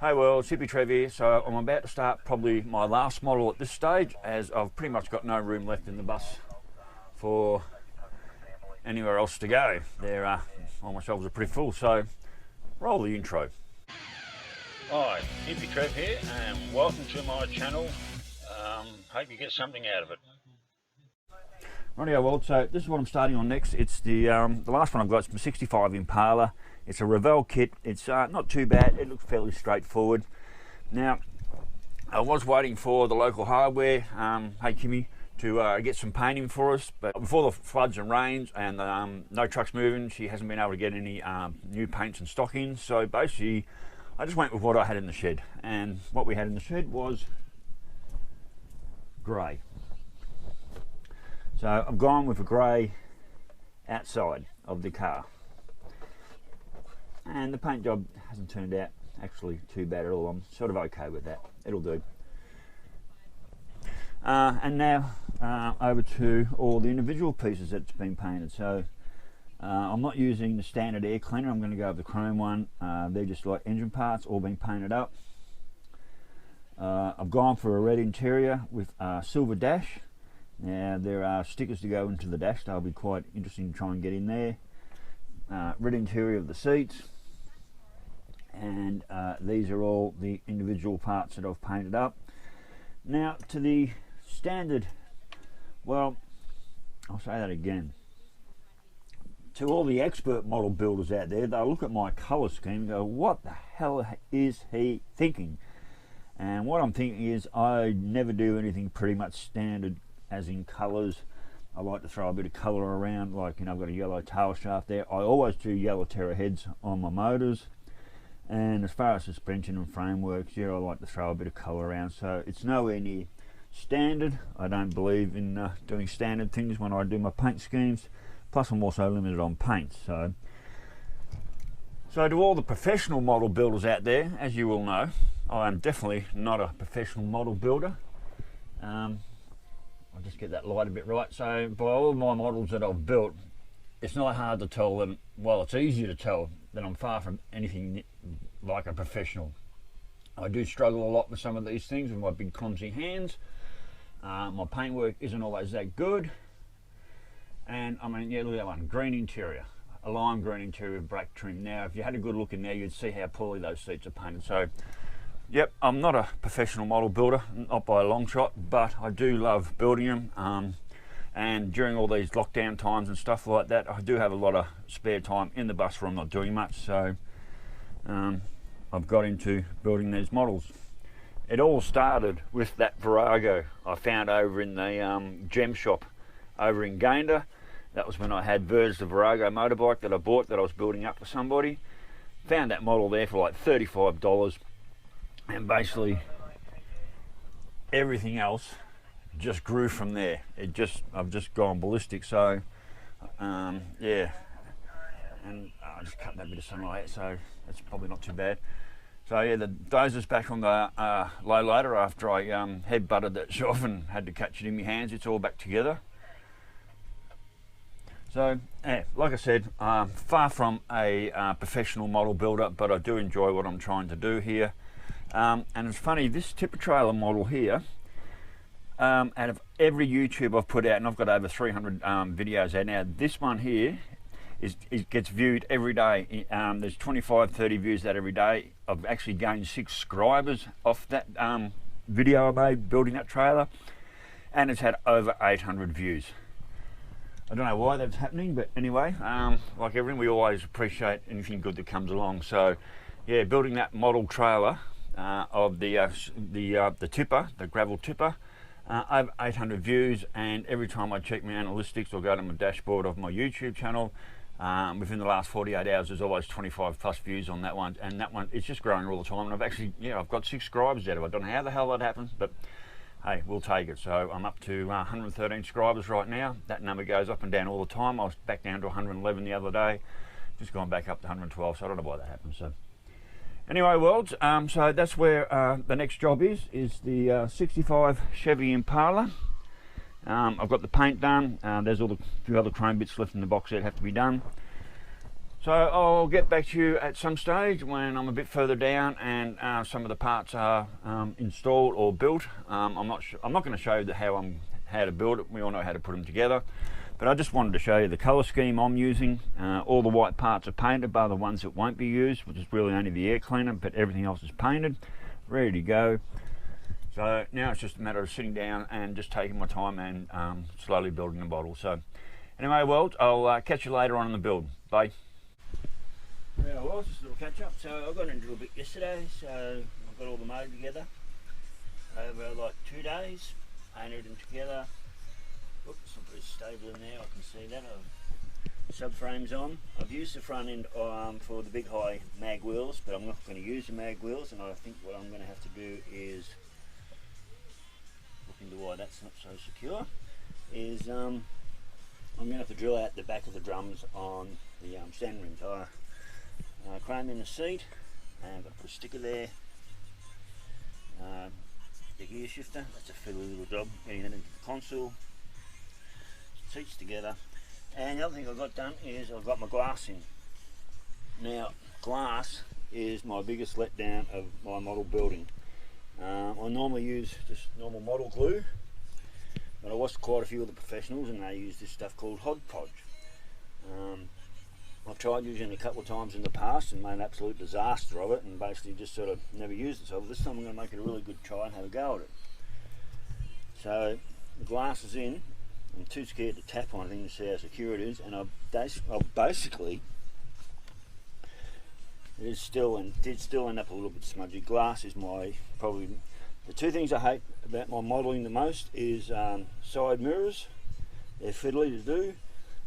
Hey world, Hippy Trev here. So I'm about to start probably my last model at this stage, as I've pretty much got no room left in the bus for anywhere else to go. All my shelves are pretty full, so roll the intro. Hi, Hippy Trev here, and welcome to my channel. Hope you get something out of it. Rightio world, so this is what I'm starting on next. It's the last one I've got. It's my 65 Impala. It's a Revell kit. It's not too bad. It looks fairly straightforward. Now, I was waiting for the local hardware, hey Kimmy, to get some painting for us, but before the floods and rains and no trucks moving, she hasn't been able to get any new paints and stock in. So basically, I just went with what I had in the shed, and what we had in the shed was grey. So I've gone with a grey outside of the car. And the paint job hasn't turned out actually too bad at all. I'm sort of okay with that. It'll do. And now over to all the individual pieces that's been painted. So I'm not using the standard air cleaner. I'm going to go with the chrome one. They're just like engine parts, all been painted up. I've gone for a red interior with a silver dash. Now there are stickers to go into the dash. They'll be quite interesting to try and get in there. Red interior of the seats, and these are all the individual parts that I've painted up. Now to the standard, well, I'll say that again, to all the expert model builders out there, they'll look at my colour scheme and go, what the hell is he thinking? And what I'm thinking is, I never do anything pretty much standard as in colours. I like to throw a bit of colour around, like, you know, I've got a yellow tail shaft there. I always do yellow terra heads on my motors, and as far as suspension and frameworks, yeah, I like to throw a bit of colour around. So it's nowhere near standard. I don't believe in doing standard things when I do my paint schemes, plus I'm also limited on paint. So to all the professional model builders out there, as you will know, I am definitely not a professional model builder. I'll just get that light a bit right. So by all my models that I've built, it's not hard to tell them, well, it's easier to tell that I'm far from anything like a professional. I do struggle a lot with some of these things with my big clumsy hands. My paintwork isn't always that good. And I mean, yeah, look at that one, green interior, a lime green interior with black trim. Now, if you had a good look in there, you'd see how poorly those seats are painted. So yep, I'm not a professional model builder, not by a long shot, but I do love building them. And during all these lockdown times and stuff like that, I do have a lot of spare time in the bus where I'm not doing much. So I've got into building these models. It all started with that Virago I found over in the gem shop over in Gayndah. That was when I had Verge, the Virago motorbike that I bought that I was building up for somebody. Found that model there for like $35. And basically everything else just grew from there. I've just gone ballistic. So yeah, and I just cut that bit of sunlight, so that's probably not too bad. So yeah, the dozer's back on the low loader after I head butted that shelf and had to catch it in my hands. It's all back together. So yeah, like I said, far from a professional model builder, but I do enjoy what I'm trying to do here. And it's funny, this tipper trailer model here, out of every YouTube I've put out, and I've got over 300 videos out now, this one here gets viewed every day. There's 25-30 views that every day. I've actually gained 6 subscribers off that video I made building that trailer, and it's had over 800 views. I don't know why that's happening, but anyway, like everything, we always appreciate anything good that comes along. So yeah, building that model trailer of the tipper, the gravel tipper, over 800 views, and every time I check my analytics or go to my dashboard of my YouTube channel, within the last 48 hours there's always 25+ views on that one, and that one, it's just growing all the time. And I've actually, I've got 6 subscribers out of it. I don't know how the hell that happens, but hey, we'll take it. So I'm up to 113 subscribers right now. That number goes up and down all the time. I was back down to 111 the other day, just gone back up to 112, so I don't know why that happens. So anyway, worlds, so that's where the next job is the 65 Chevy Impala. I've got the paint done. There's all the few other chrome bits left in the box that have to be done. So I'll get back to you at some stage when I'm a bit further down and some of the parts are installed or built. I'm not going to show you how to build it. We all know how to put them together, but I just wanted to show you the colour scheme I'm using. All the white parts are painted, bar the ones that won't be used, which is really only the air cleaner, but everything else is painted, ready to go. So now it's just a matter of sitting down and just taking my time and slowly building the bottle. So anyway, well, I'll catch you later on in the build. Bye. Yeah, well, just a little catch up. So I got into a bit yesterday, so I got all the motor together over like 2 days, painted them together. Oops, it's not very stable in there, I can see that. Subframes on. I've used the front end for the big high mag wheels, but I'm not going to use the mag wheels, and I think what I'm going to have to do is, look into why that's not so secure, is I'm going to have to drill out the back of the drums on the stand rim tyre. Chrome in the seat, and I've got to put a sticker there. The gear shifter, that's a fiddly little job, getting that into the console. Seats together. And the other thing I've got done is I've got my glass in. Now, glass is my biggest letdown of my model building. I normally use just normal model glue, but I watched quite a few of the professionals and they use this stuff called hodgepodge. I've tried using it a couple of times in the past and made an absolute disaster of it, and basically just sort of never used it. So this time I'm going to make it a really good try and have a go at it. So the glass is in. I'm too scared to tap on anything to see how secure it is, and I basically, it is still and did still end up a little bit smudgy. Glass is probably the two things I hate about my modelling the most is side mirrors. They're fiddly to do,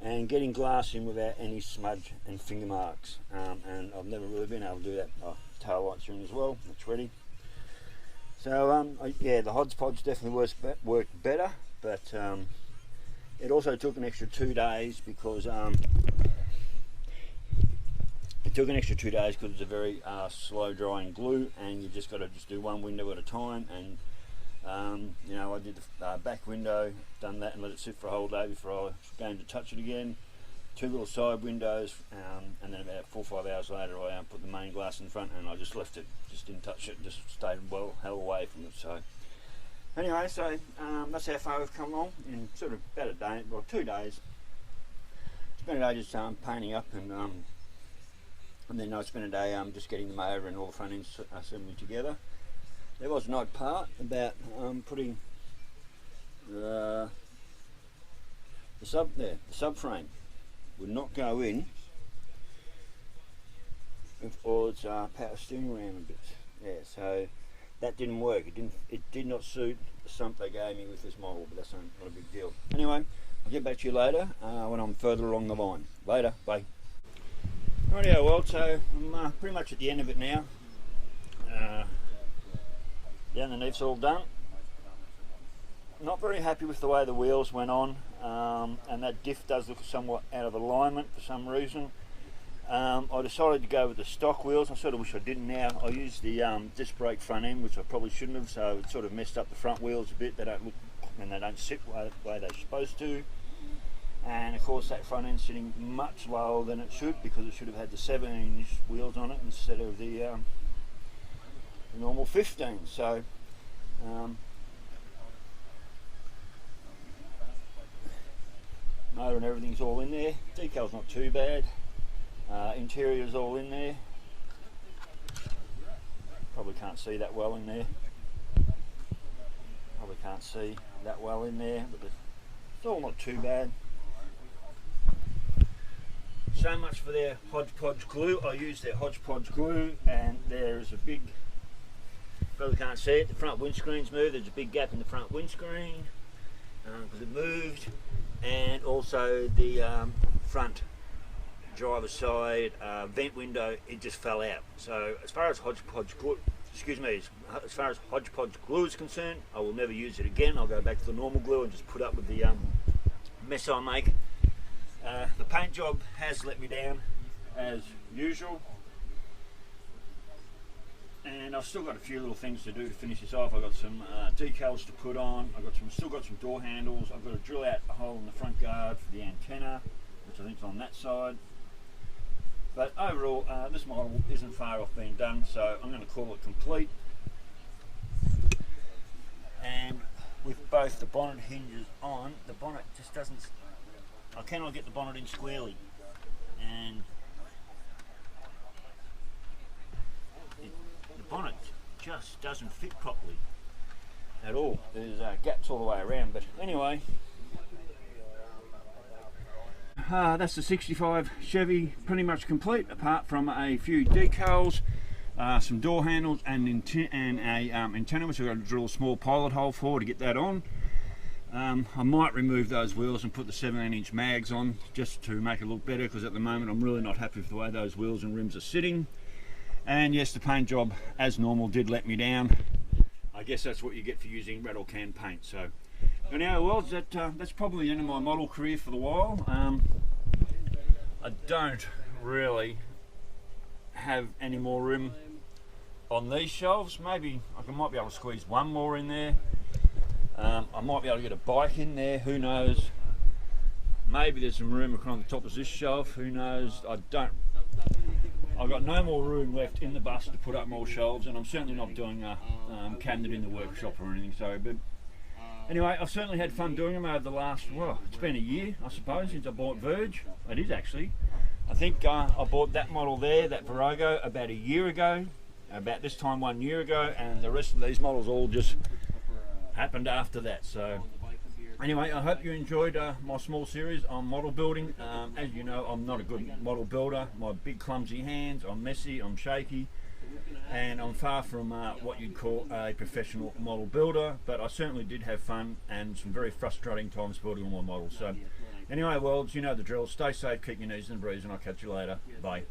and getting glass in without any smudge and finger marks, and I've never really been able to do that. Tail lights are in as well, that's ready. So yeah, the hodgepodge definitely worked better, but it also took an extra 2 days because it's a very slow drying glue, and you just got to do one window at a time. And you know, I did the back window, done that and let it sit for a whole day before I was going to touch it again. 2 little side windows, and then about 4 or 5 hours later I put the main glass in front, and I just left it, just didn't touch it, just stayed hell away from it. So anyway, so that's how far we've come along in sort of about a day, well 2 days. Spent a day just painting up, and then I spent a day just getting the motor and all the front ends assembly together. There was an odd part about putting the subframe would not go in with all its power steering ram bits. Yeah, so that didn't work. It did not suit the sump they gave me with this model, but that's not a big deal. Anyway, I'll get back to you later when I'm further along the line. Later, bye. Rightio, well, so I'm pretty much at the end of it now. The underneath's all done. Not very happy with the way the wheels went on, and that diff does look somewhat out of alignment for some reason. I decided to go with the stock wheels. I sort of wish I didn't now. I used the disc brake front end, which I probably shouldn't have, so it sort of messed up the front wheels a bit. They don't look, and they don't sit the way they're supposed to. And of course that front end's sitting much lower than it should, because it should have had the 17-inch wheels on it instead of the normal 15. So motor and everything's all in there. Decal's not too bad. Interior's all in there. Probably can't see that well in there. Probably can't see that well in there, but it's all not too bad. So much for their hodgepodge glue. I used their hodgepodge glue, and there is a big, probably can't see it, the front windscreen's moved. There's a big gap in the front windscreen because it moved, and also the front driver's side vent window, it just fell out. So as far as hodgepodge glue, as far as hodgepodge glue is concerned, I will never use it again. I'll go back to the normal glue and just put up with the mess I make. The paint job has let me down as usual, and I've still got a few little things to do to finish this off. I've got some decals to put on. Still got some door handles. I've got to drill out a hole in the front guard for the antenna, which I think is on that side. But overall, this model isn't far off being done, so I'm going to call it complete. And with both the bonnet hinges on, the bonnet just doesn't, I cannot get the bonnet in squarely, and the bonnet just doesn't fit properly at all. There's gaps all the way around, but anyway, that's the 65 Chevy, pretty much complete, apart from a few decals, some door handles, and a antenna, which I've got to drill a small pilot hole for to get that on. I might remove those wheels and put the 17-inch mags on just to make it look better, because at the moment I'm really not happy with the way those wheels and rims are sitting. And yes, the paint job, as normal, did let me down. I guess that's what you get for using rattle can paint. So anyhow, well, that's probably the end of my model career for the while. I don't really have any more room on these shelves. Maybe I might be able to squeeze one more in there. I might be able to get a bike in there, who knows. Maybe there's some room on the top of this shelf, who knows. I've got no more room left in the bus to put up more shelves, and I'm certainly not doing a cabinet in the workshop or anything. So, but anyway, I've certainly had fun doing them over the last, well, it's been a year, I suppose, since I bought Verge. It is actually. I think I bought that model there, that Virago, about a year ago, about this time 1 year ago, and the rest of these models all just happened after that. So anyway, I hope you enjoyed my small series on model building. As you know, I'm not a good model builder. My big clumsy hands, I'm messy, I'm shaky, and I'm far from what you'd call a professional model builder, but I certainly did have fun and some very frustrating times building all my models. So anyway, worlds, you know the drill. Stay safe, keep your knees in the breeze, and I'll catch you later. Bye.